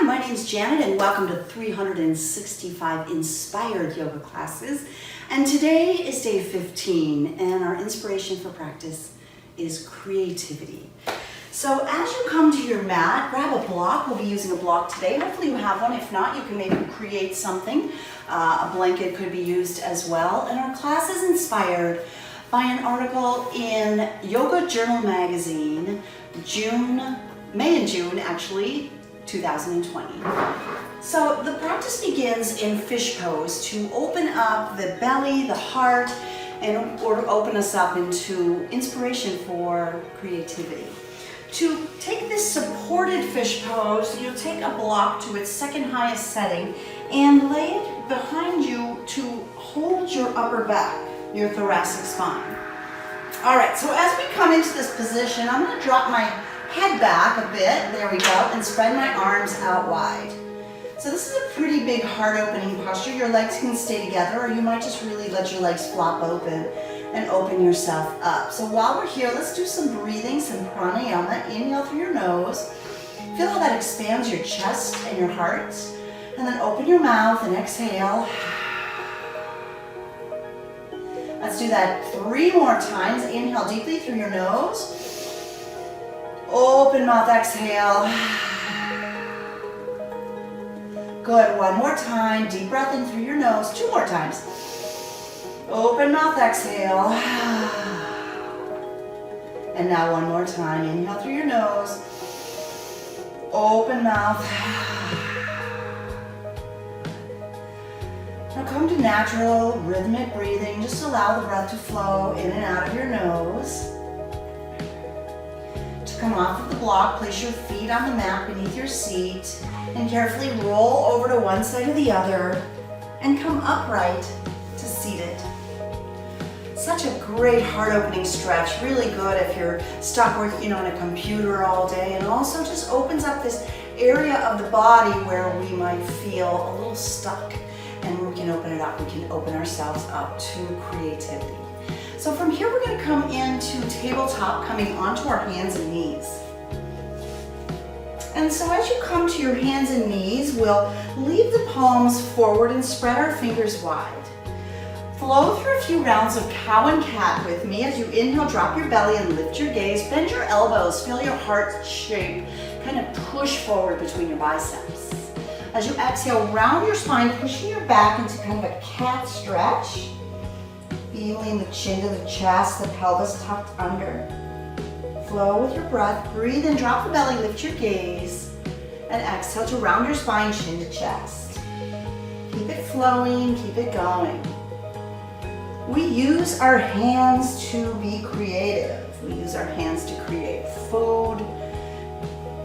my name's Janet and welcome to 365 Inspired Yoga Classes. And today is day 15 and our inspiration for practice is creativity. So as you come to your mat, grab a block. We'll be using a block today. Hopefully you have one. If not, you can maybe create something. A blanket could be used as well. And our class is inspired by an article in Yoga Journal magazine, May and June actually, 2020. So the practice begins in fish pose to open up the belly, the heart, and or to open us up into inspiration for creativity. To take this supported fish pose, you'll take a block to its second highest setting and lay it behind you to hold your upper back, your thoracic spine. All right, so as we come into this position, I'm going to drop my head back a bit, there we go, and spread my arms out wide. So this is a pretty big heart opening posture. Your legs can stay together or you might just really let your legs flop open and open yourself up. So while we're here, let's do some breathing, some pranayama. Inhale through your nose. Feel how that expands your chest and your heart. And then open your mouth and exhale. Let's do that 3 more times. Inhale deeply through your nose. Open mouth, exhale. Good, 1 more time. Deep breath in through your nose. 2 more times. Open mouth, exhale. And now 1 more time. Inhale through your nose. Open mouth. Now come to natural, rhythmic breathing. Just allow the breath to flow in and out of your nose. To come off of the block, place your feet on the mat beneath your seat and carefully roll over to one side or the other and come upright to seated. Such a great heart opening stretch, really good if you're stuck working on a computer all day, and also just opens up this area of the body where we might feel a little stuck, and we can open it up, we can open ourselves up to creativity. So from here we're going to come into tabletop, coming onto our hands and knees. And so as you come to your hands and knees, we'll leave the palms forward and spread our fingers wide. Flow through a few rounds of cow and cat with me. As you inhale, drop your belly and lift your gaze. Bend your elbows, feel your heart shape, kind of push forward between your biceps. As you exhale, round your spine, pushing your back into kind of a cat stretch. Feeling the chin to the chest, the pelvis tucked under. Flow with your breath. Breathe in, drop the belly, lift your gaze. And exhale to round your spine, chin to chest. Keep it flowing, keep it going. We use our hands to be creative. We use our hands to create food.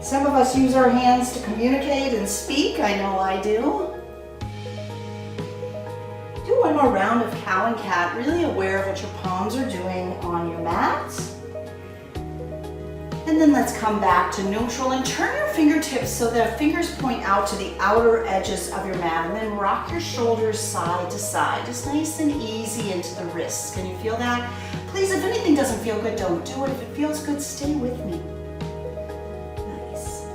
Some of us use our hands to communicate and speak. I know I do. Do one more round of cow and cat, really aware of what your palms are doing on your mat. And then let's come back to neutral and turn your fingertips so that fingers point out to the outer edges of your mat, and then rock your shoulders side to side, just nice and easy into the wrists. Can you feel that? Please, if anything doesn't feel good, don't do it. If it feels good, stay with me. Nice.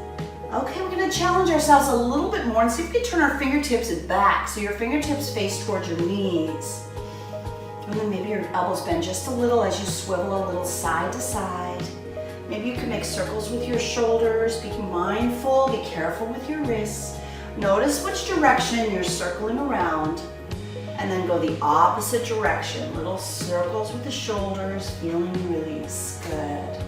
Okay, we're going to challenge ourselves a little bit more and see if we can turn our fingertips back so your fingertips face towards your knees. And then maybe your elbows bend just a little as you swivel a little side to side. Maybe you can make circles with your shoulders. Be mindful, be careful with your wrists. Notice which direction you're circling around. And then go the opposite direction. Little circles with the shoulders, feeling release. Good.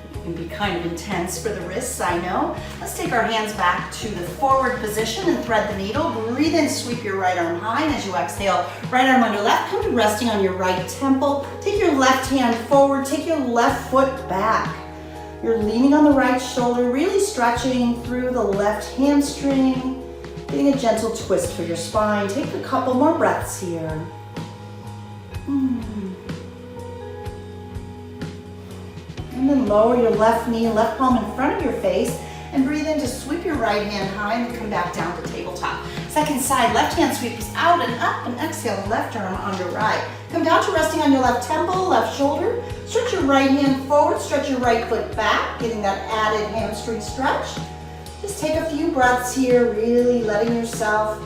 It can be kind of intense for the wrists, I know. Let's take our hands back to the forward position and thread the needle. Breathe in, sweep your right arm high, and as you exhale, right arm under left, come to resting on your right temple. Take your left hand forward, take your left foot back. You're leaning on the right shoulder, really stretching through the left hamstring, getting a gentle twist for your spine. Take a couple more breaths here. And then lower your left knee, left palm in front of your face, and breathe in to sweep your right hand high and come back down to tabletop. Second side, left hand sweeps out and up, and exhale, left arm under right. Come down to resting on your left temple, left shoulder. Stretch your right hand forward, stretch your right foot back, getting that added hamstring stretch. Just take a few breaths here, really letting yourself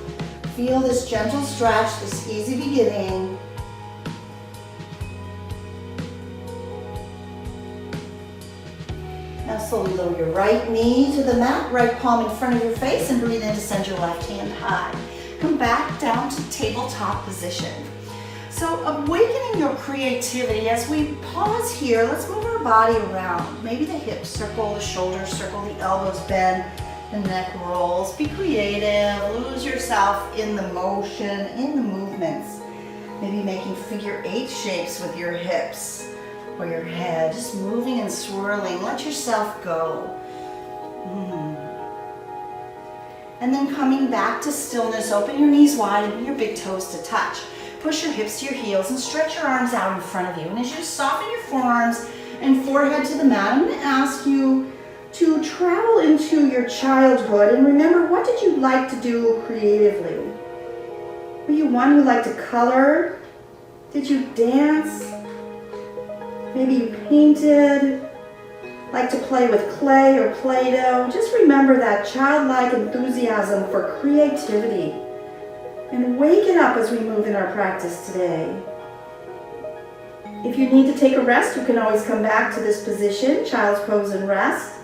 feel this gentle stretch, this easy beginning. Now slowly lower your right knee to the mat, right palm in front of your face, and breathe in to send your left hand high. Come back down to tabletop position. So awakening your creativity, as we pause here, let's move our body around. Maybe the hips circle, the shoulders circle, the elbows bend, the neck rolls. Be creative, lose yourself in the motion, in the movements. Maybe making figure 8 shapes with your hips or your head, just moving and swirling. Let yourself go. And then coming back to stillness, open your knees wide and bring your big toes to touch. Push your hips to your heels and stretch your arms out in front of you. And as you soften your forearms and forehead to the mat, I'm going to ask you to travel into your childhood and remember, what did you like to do creatively? Were you one who liked to color? Did you dance? Maybe you painted, like to play with clay or Play-Doh. Just remember that childlike enthusiasm for creativity. And wake it up as we move in our practice today. If you need to take a rest, you can always come back to this position, child's pose and rest.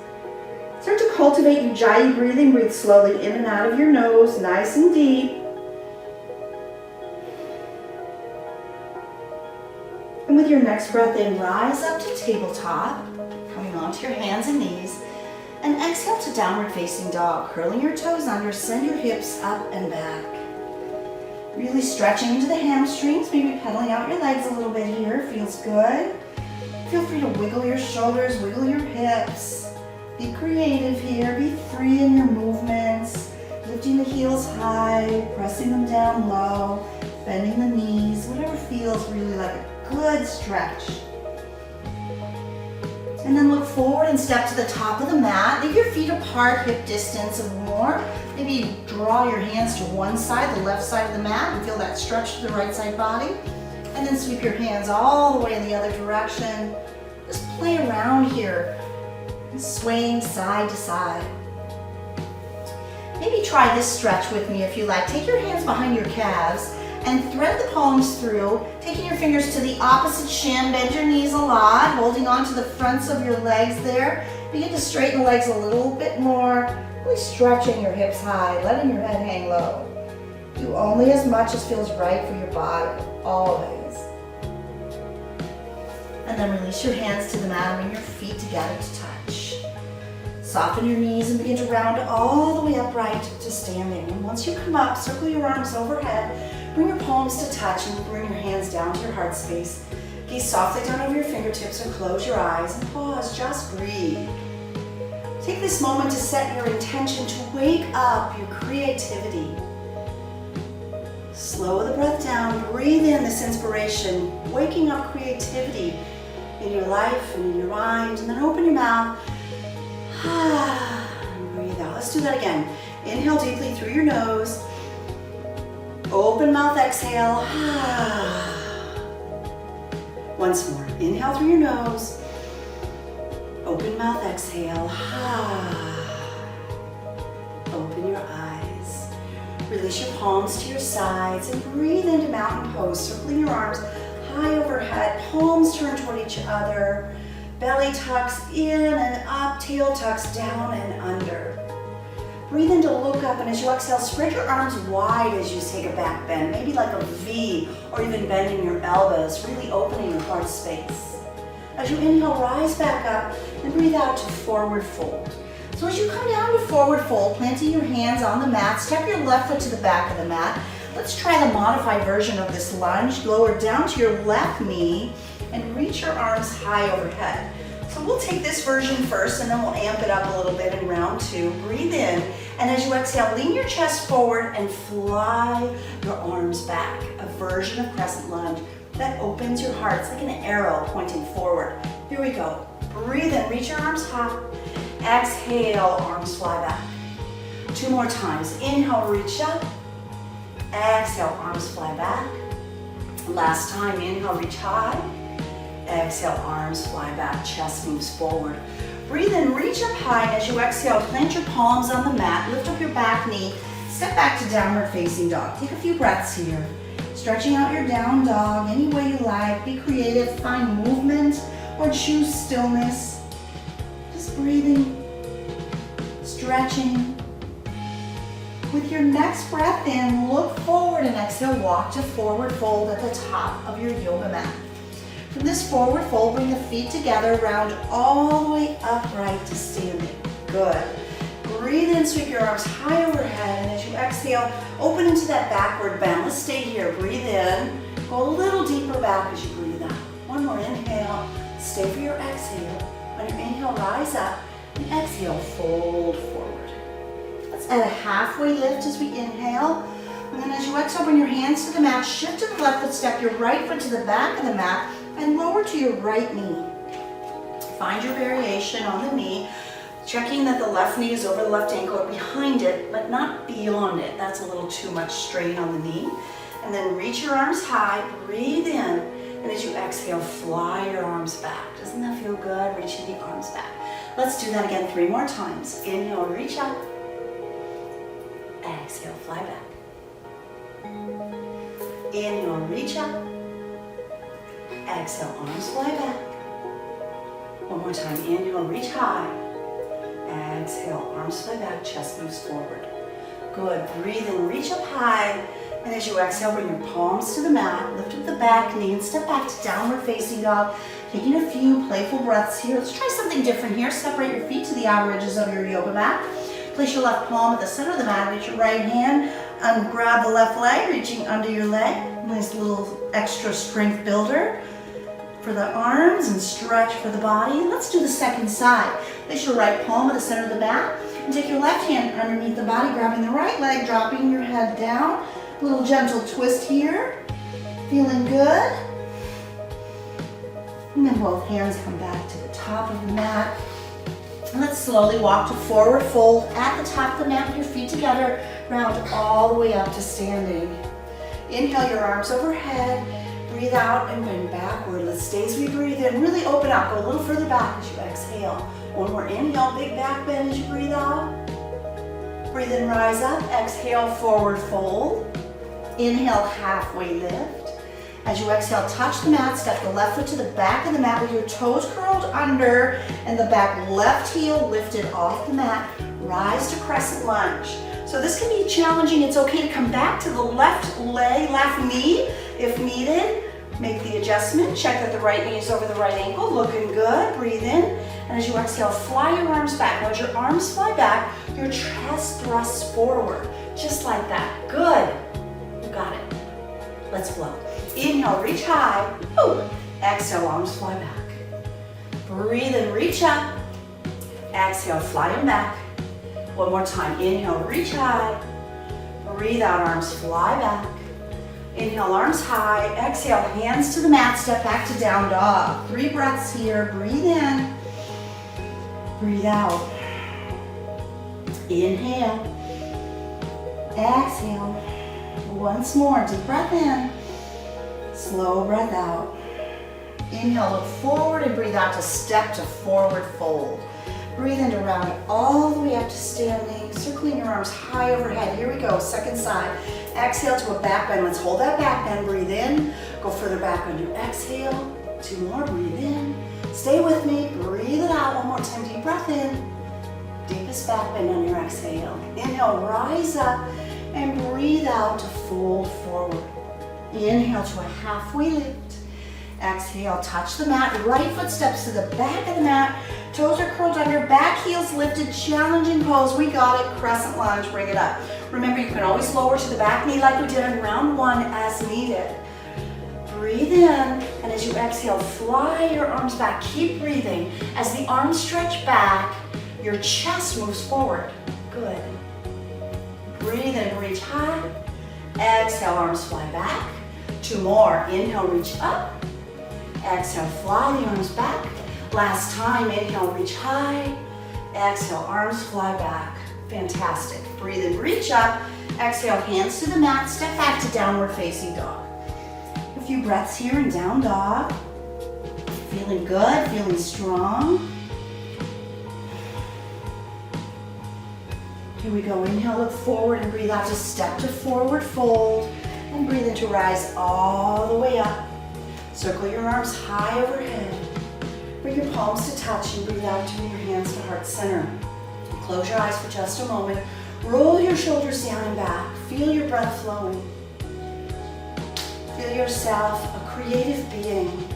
Start to cultivate Ujjayi breathing. Breathe slowly in and out of your nose, nice and deep. And with your next breath in, rise up to tabletop, coming onto your hands and knees. And exhale to downward facing dog, curling your toes under, send your hips up and back. Really stretching into the hamstrings, maybe pedaling out your legs a little bit here, feels good. Feel free to wiggle your shoulders, wiggle your hips. Be creative here, be free in your movements. Lifting the heels high, pressing them down low, bending the knees, whatever feels really like a good stretch. And then look forward and step to the top of the mat. Leave your feet apart, hip distance or more. Maybe draw your hands to one side, the left side of the mat, and feel that stretch to the right side body. And then sweep your hands all the way in the other direction. Just play around here, swaying side to side. Maybe try this stretch with me if you like. Take your hands behind your calves and thread the palms through, taking your fingers to the opposite shin. Bend your knees a lot, holding on to the fronts of your legs there. Begin to straighten the legs a little bit more, really stretching your hips high, letting your head hang low. Do only as much as feels right for your body, always. And then release your hands to the mat and bring your feet together to touch. Soften your knees and begin to round all the way upright to standing. And once you come up, circle your arms overhead. Bring your palms to touch and bring your hands down to your heart space. Gaze softly down over your fingertips or close your eyes and pause, just breathe. Take this moment to set your intention to wake up your creativity. Slow the breath down, breathe in this inspiration, waking up creativity in your life and in your mind, and then open your mouth and breathe out. Let's do that again. Inhale deeply through your nose. Open mouth, exhale. Once more. Inhale through your nose. Open mouth, exhale. Open your eyes. Release your palms to your sides and breathe into mountain pose, circling your arms high overhead, palms turn toward each other. Belly tucks in and up, tail tucks down and under. Breathe in to look up, and as you exhale, spread your arms wide as you take a back bend, maybe like a V, or even bending your elbows, really opening your heart space. As you inhale, rise back up and breathe out to forward fold. So as you come down to forward fold, planting your hands on the mat, step your left foot to the back of the mat. Let's try the modified version of this lunge. Lower down to your left knee and reach your arms high overhead. So we'll take this version first and then we'll amp it up a little bit in round 2. Breathe in, and as you exhale, lean your chest forward and fly your arms back. A version of crescent lunge that opens your heart. It's like an arrow pointing forward. Here we go. Breathe in, reach your arms high. Exhale, arms fly back. 2 more times. Inhale, reach up. Exhale, arms fly back. Last time, inhale, reach high. Exhale, arms fly back, chest moves forward. Breathe in, reach up high. As you exhale, plant your palms on the mat, lift up your back knee, step back to downward facing dog. Take a few breaths here. Stretching out your down dog any way you like. Be creative, find movement, or choose stillness. Just breathing, stretching. With your next breath in, look forward and exhale, walk to forward fold at the top of your yoga mat. From this forward fold, bring the feet together, round all the way upright to standing. Good. Breathe in, sweep your arms high overhead, and as you exhale, open into that backward bend. Let's stay here. Breathe in, go a little deeper back as you breathe out. One more inhale, stay for your exhale. On your inhale, rise up, and exhale, fold forward. Let's add a halfway lift as we inhale. And then as you exhale, bring your hands to the mat, shift to the left foot, step your right foot to the back of the mat, and lower to your right knee. Find your variation on the knee, checking that the left knee is over the left ankle or behind it, but not beyond it. That's a little too much strain on the knee. And then reach your arms high, breathe in, and as you exhale, fly your arms back. Doesn't that feel good, reaching the arms back? Let's do that again 3 more times. Inhale, reach up. Exhale, fly back. Inhale, reach up. Exhale, arms fly back. One more time. Inhale, reach high. Exhale, arms fly back, chest moves forward. Good. Breathe in, reach up high. And as you exhale, bring your palms to the mat, lift up the back knee, and step back to downward facing dog. Taking a few playful breaths here. Let's try something different here. Separate your feet to the outer edges of your yoga mat. Place your left palm at the center of the mat. Reach your right hand and grab the left leg, reaching under your leg. Nice little extra strength builder for the arms and stretch for the body. Let's do the second side. Place your right palm at the center of the mat and take your left hand underneath the body, grabbing the right leg, dropping your head down. A little gentle twist here. Feeling good? And then both hands come back to the top of the mat. And let's slowly walk to forward fold at the top of the mat with your feet together, round all the way up to standing. Inhale your arms overhead, breathe out and bend backward. Let's stay as we breathe in, really open up, go a little further back as you exhale. One more inhale, big back bend as you breathe out. Breathe in, rise up, exhale, forward fold. Inhale, halfway lift. As you exhale, touch the mat, step the left foot to the back of the mat with your toes curled under and the back left heel lifted off the mat. Rise to crescent lunge. So this can be challenging. It's okay to come back to the left leg, left knee if needed. Make the adjustment. Check that the right knee is over the right ankle. Looking good. Breathe in. And as you exhale, fly your arms back. Now as your arms fly back, your chest thrusts forward. Just like that. Good. You got it. Let's flow. Inhale, reach high. Ooh. Exhale, arms fly back. Breathe in, reach up. Exhale, fly them back. One more time. Inhale, reach high. Breathe out, arms fly back. Inhale, arms high. Exhale, hands to the mat. Step back to down dog. 3 breaths here. Breathe in. Breathe out. Inhale. Exhale. Once more. Deep breath in. Slow breath out. Inhale, look forward and breathe out to step to forward fold. Breathe in to round all the way up to standing, circling your arms high overhead. Here we go, second side. Exhale to a back bend. Let's hold that back bend. Breathe in. Go further back on your exhale. 2 more. Breathe in. Stay with me. Breathe it out. One more time. Deep breath in. Deepest back bend on your exhale. Inhale, rise up and breathe out to fold forward. Inhale to a halfway lift. Exhale, touch the mat. Right foot steps to the back of the mat. Toes are curled under, back heels lifted, challenging pose. We got it. Crescent lunge, bring it up. Remember, you can always lower to the back knee like we did in round 1 as needed. Breathe in, and as you exhale, fly your arms back. Keep breathing. As the arms stretch back, your chest moves forward. Good. Breathe in, reach high. Exhale, arms fly back. 2 more. Inhale, reach up. Exhale, fly the arms back. Last time, inhale, reach high. Exhale, arms fly back. Fantastic. Breathe in, reach up. Exhale, hands to the mat. Step back to downward facing dog. If few breaths here in down dog. Feeling good, feeling strong. Here we go. Inhale, look forward and breathe out to step to forward fold. And breathe in to rise all the way up. Circle your arms high overhead. Bring your palms to touch and breathe out to bring your hands to heart center. Close your eyes for just a moment. Roll your shoulders down and back. Feel your breath flowing. Feel yourself a creative being.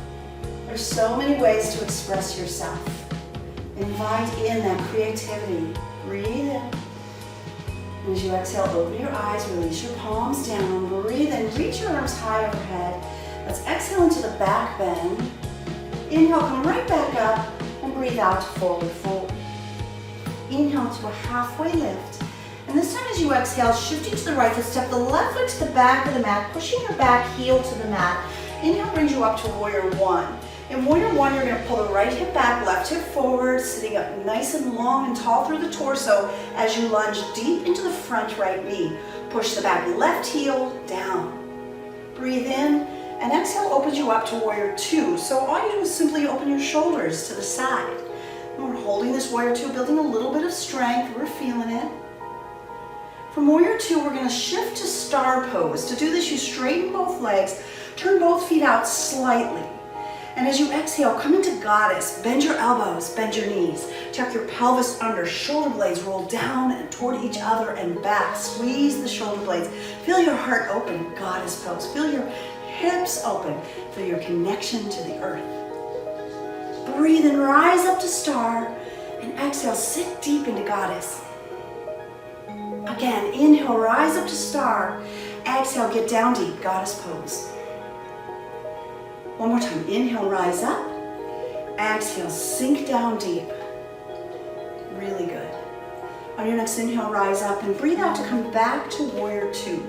There's so many ways to express yourself. Invite in that creativity. Breathe in. And as you exhale, open your eyes, release your palms down. Breathe in, reach your arms high overhead. Let's exhale into the back bend. Inhale, come right back up and breathe out to forward fold. Inhale to a halfway lift. And this time as you exhale, shifting to the right foot, step the left foot to the back of the mat, pushing your back heel to the mat. Inhale brings you up to warrior one. In warrior one, you're gonna pull the right hip back, left hip forward, sitting up nice and long and tall through the torso as you lunge deep into the front right knee. Push the back left heel down. Breathe in, and exhale opens you up to warrior two. So all you do is simply open your shoulders to the side. And we're holding this warrior two, building a little bit of strength. We're feeling it. From warrior two, we're gonna shift to star pose. To do this, you straighten both legs, turn both feet out slightly. And as you exhale, come into goddess. Bend your elbows, bend your knees. Tuck your pelvis under, shoulder blades roll down and toward each other and back. Squeeze the shoulder blades. Feel your heart open, goddess pose. Feel your hips open. Feel your connection to the earth. Breathe and rise up to star. And exhale, sit deep into goddess. Again, inhale, rise up to star. Exhale, get down deep, goddess pose. One more time, inhale, rise up. Exhale, sink down deep. Really good. On your next inhale, rise up and breathe out to come back to warrior two.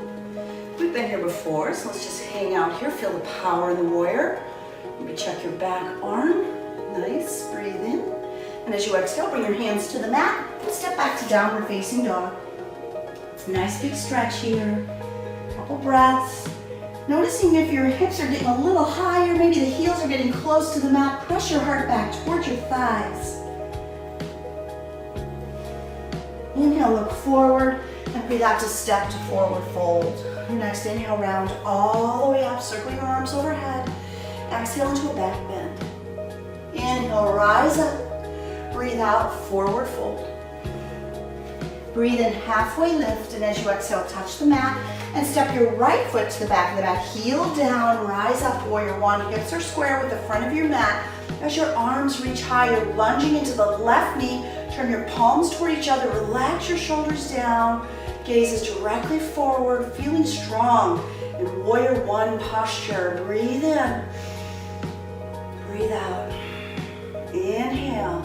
We've been here before, so let's just hang out here. Feel the power in the warrior. Maybe check your back arm. Nice, breathe in. And as you exhale, bring your hands to the mat and step back to downward facing dog. It's a nice big stretch here. Couple breaths. Noticing if your hips are getting a little higher, maybe the heels are getting close to the mat, press your heart back towards your thighs. Inhale, look forward, and breathe out to step to forward fold. Your next inhale, round all the way up, circle your arms overhead. Exhale into a back bend. Inhale, rise up. Breathe out, forward fold. Breathe in, halfway lift, and as you exhale, touch the mat. And step your right foot to the back of the mat, heel down, rise up, warrior one. Hips are square with the front of your mat. As your arms reach high, you're lunging into the left knee. Turn your palms toward each other, relax your shoulders down. Gaze is directly forward, feeling strong in warrior one posture. Breathe in, breathe out. Inhale.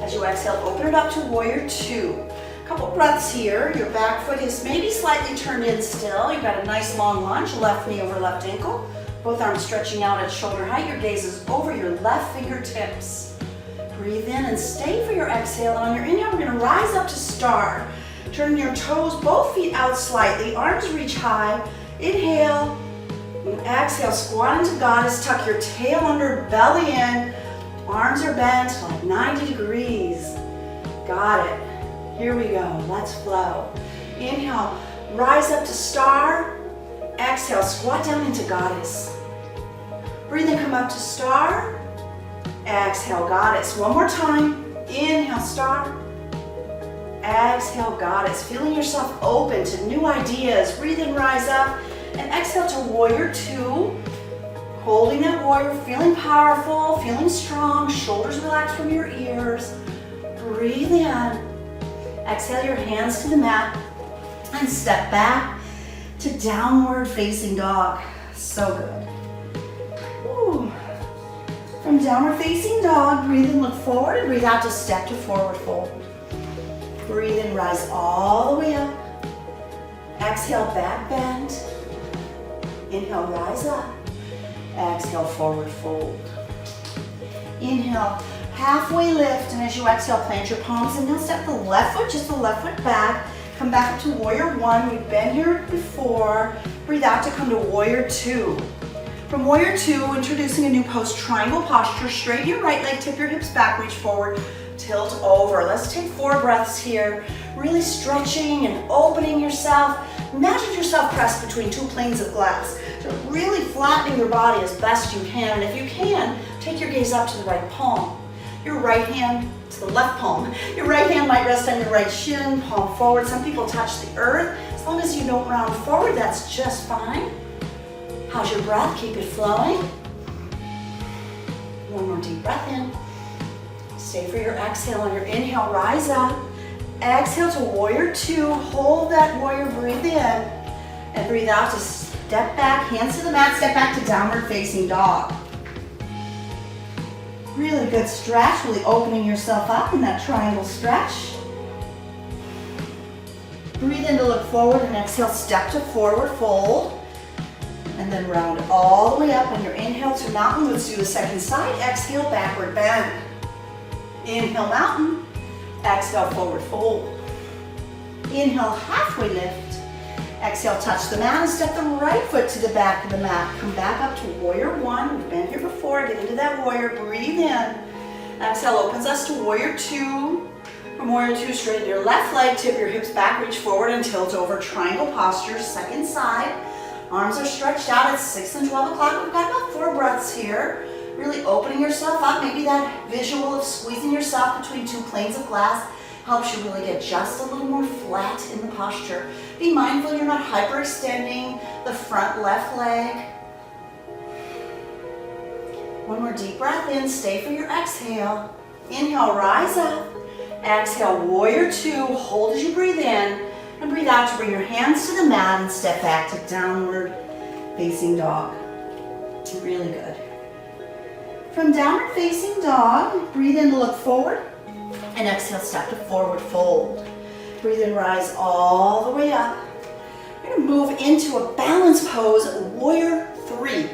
As you exhale, open it up to warrior two. Couple breaths here. Your back foot is maybe slightly turned in still. You've got a nice long lunge, left knee over left ankle. Both arms stretching out at shoulder height. Your gaze is over your left fingertips. Breathe in and stay for your exhale. And on your inhale, we're gonna rise up to star. Turn your toes, both feet out slightly. Arms reach high. Inhale. And exhale, squat into goddess. Tuck your tail under, belly in. Arms are bent like 90 degrees. Got it. Here we go, let's flow. Inhale, rise up to star. Exhale, squat down into goddess. Breathe in, come up to star. Exhale, goddess. One more time. Inhale, star. Exhale, goddess. Feeling yourself open to new ideas. Breathe in, rise up. And exhale to warrior two. Holding that warrior, feeling powerful, feeling strong. Shoulders relaxed from your ears. Breathe in. Exhale your hands to the mat and step back to downward facing dog. So good. Woo. From downward facing dog, breathe in, look forward, and breathe out to step to forward fold. Breathe in, rise all the way up. Exhale, back bend. Inhale, rise up. Exhale, forward fold. Inhale, halfway lift, and as you exhale, plant your palms and now step the left foot, just the left foot back. Come back up to warrior one. We've been here before. Breathe out to come to warrior two. From warrior two, introducing a new pose, triangle posture. Straighten your right leg, tip your hips back, reach forward, tilt over. Let's take 4 breaths here. Really stretching and opening yourself. Imagine yourself pressed between 2 planes of glass. So really flattening your body as best you can. And if you can, take your gaze up to the right palm. Your right hand to the left palm. Your right hand might rest on your right shin, palm forward. Some people touch the earth. As long as you don't round forward, that's just fine. How's your breath? Keep it flowing. One more deep breath in. Stay for your exhale. On your inhale, rise up. Exhale to warrior two. Hold that warrior, breathe in. And breathe out to step back, hands to the mat, step back to downward facing dog. Really good stretch, really opening yourself up in that triangle stretch. Breathe in to look forward and exhale, step to forward fold. And then round all the way up on your inhale to mountain. Let's do the second side. Exhale, backward bend. Inhale, mountain. Exhale, forward fold. Inhale, halfway lift. Exhale, touch the mat and step the right foot to the back of the mat. Come back up to warrior one. We've been here before. Get into that warrior. Breathe in. Exhale opens us to warrior two. From warrior two, straighten your left leg. Tip your hips back. Reach forward and tilt over. Triangle posture. Second side. Arms are stretched out. It's 6 and 12 o'clock. We've got about 4 breaths here. Really opening yourself up. Maybe that visual of squeezing yourself between 2 planes of glass helps you really get just a little more flat in the posture. Be mindful you're not hyperextending the front left leg. One more deep breath in. Stay for your exhale. Inhale, rise up. Exhale, warrior two. Hold as you breathe in. And breathe out to bring your hands to the mat and step back to downward facing dog. Really good. From downward facing dog, breathe in to look forward. And exhale, step to forward fold. Breathe in, rise all the way up. We're going to move into a balance pose, warrior three.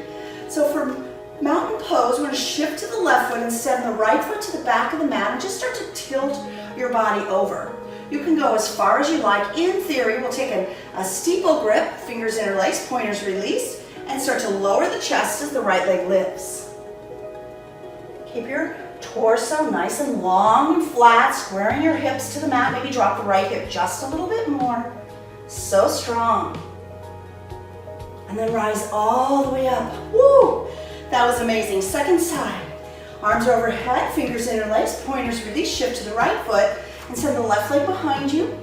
So for mountain pose, we're going to shift to the left foot and send the right foot to the back of the mat and just start to tilt your body over. You can go as far as you like. In theory, we'll take a steeple grip, fingers interlaced, pointers released, and start to lower the chest as the right leg lifts. Keep your torso nice and long and flat, squaring your hips to the mat. Maybe drop the right hip just a little bit more. So strong. And then rise all the way up. Woo! That was amazing. Second side. Arms are overhead, fingers interlaced, pointers released, shift to the right foot, and send the left leg behind you.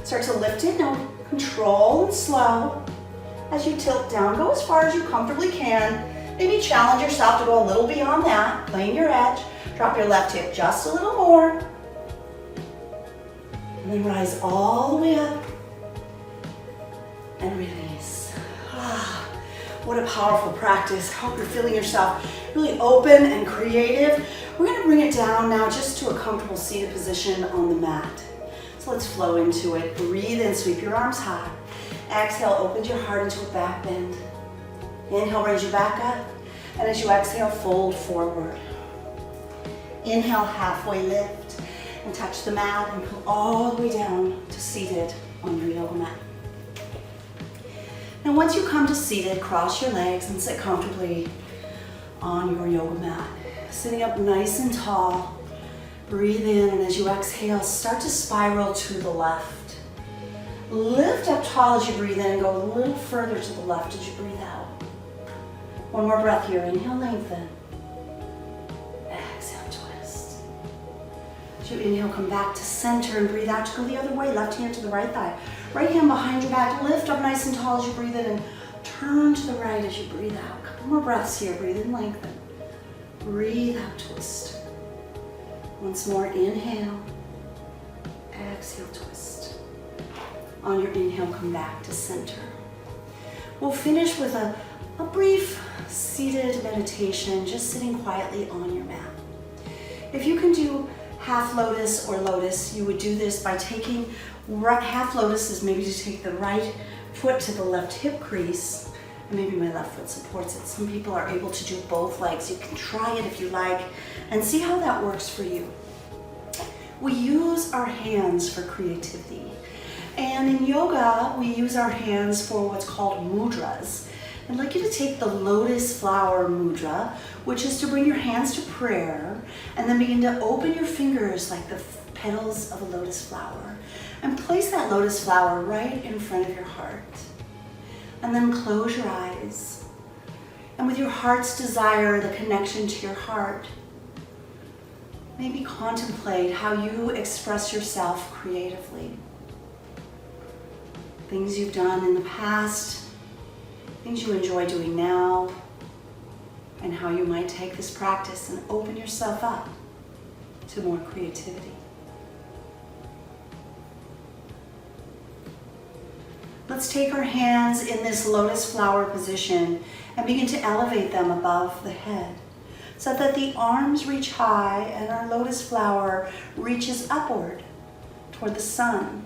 Start to lift it. Now control and slow. As you tilt down, go as far as you comfortably can. Maybe challenge yourself to go a little beyond that. Playing your edge. Drop your left hip just a little more. And then rise all the way up. And release. Ah, what a powerful practice. Hope you're feeling yourself really open and creative. We're going to bring it down now just to a comfortable seated position on the mat. So let's flow into it. Breathe in, sweep your arms high. Exhale, open your heart into a back bend. Inhale, raise your back up. And as you exhale, fold forward. Inhale, halfway lift. And touch the mat and come all the way down to seated on your yoga mat. Now once you come to seated, cross your legs and sit comfortably on your yoga mat. Sitting up nice and tall. Breathe in, and as you exhale, start to spiral to the left. Lift up tall as you breathe in and go a little further to the left as you breathe out. One more breath here. Inhale, lengthen. Exhale, twist. As you inhale, come back to center and breathe out to go the other way. Left hand to the right thigh. Right hand behind your back. Lift up nice and tall as you breathe in and turn to the right as you breathe out. A couple more breaths here. Breathe in, lengthen. Breathe out, twist. Once more, inhale. Exhale, twist. On your inhale, come back to center. We'll finish with a brief seated meditation, just sitting quietly on your mat. If you can do half lotus or lotus, you would do this by taking half lotus is maybe to take the right foot to the left hip crease, and maybe my left foot supports it. Some people are able to do both legs. You can try it if you like and see how that works for you. We use our hands for creativity. And in yoga, we use our hands for what's called mudras. I'd like you to take the lotus flower mudra, which is to bring your hands to prayer, and then begin to open your fingers like the petals of a lotus flower, and place that lotus flower right in front of your heart. And then close your eyes. And with your heart's desire, the connection to your heart, maybe contemplate how you express yourself creatively. Things you've done in the past, things you enjoy doing now, and how you might take this practice and open yourself up to more creativity. Let's take our hands in this lotus flower position and begin to elevate them above the head so that the arms reach high and our lotus flower reaches upward toward the sun,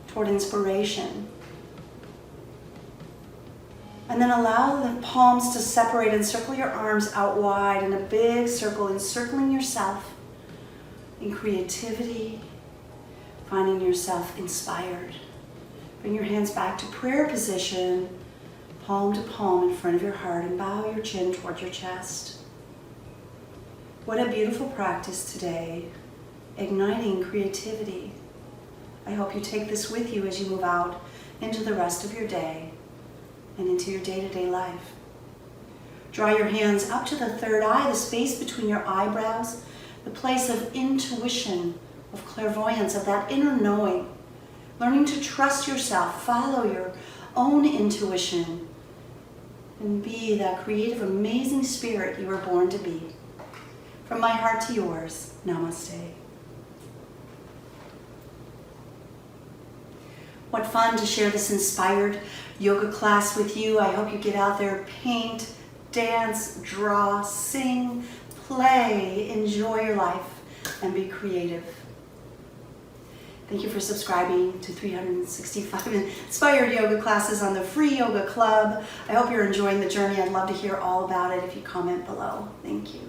toward inspiration. And then allow the palms to separate and circle your arms out wide in a big circle, encircling yourself in creativity, finding yourself inspired. Bring your hands back to prayer position, palm to palm in front of your heart, and bow your chin toward your chest. What a beautiful practice today, igniting creativity. I hope you take this with you as you move out into the rest of your day and into your day-to-day life. Draw your hands up to the third eye, the space between your eyebrows, the place of intuition, of clairvoyance, of that inner knowing. Learning to trust yourself, follow your own intuition, and be that creative, amazing spirit you were born to be. From my heart to yours, namaste. What fun to share this inspired yoga class with you. I hope you get out there, paint, dance, draw, sing, play, enjoy your life, and be creative. Thank you for subscribing to 365 Inspired Yoga classes on the Free Yoga Club. I hope you're enjoying the journey. I'd love to hear all about it if you comment below. Thank you.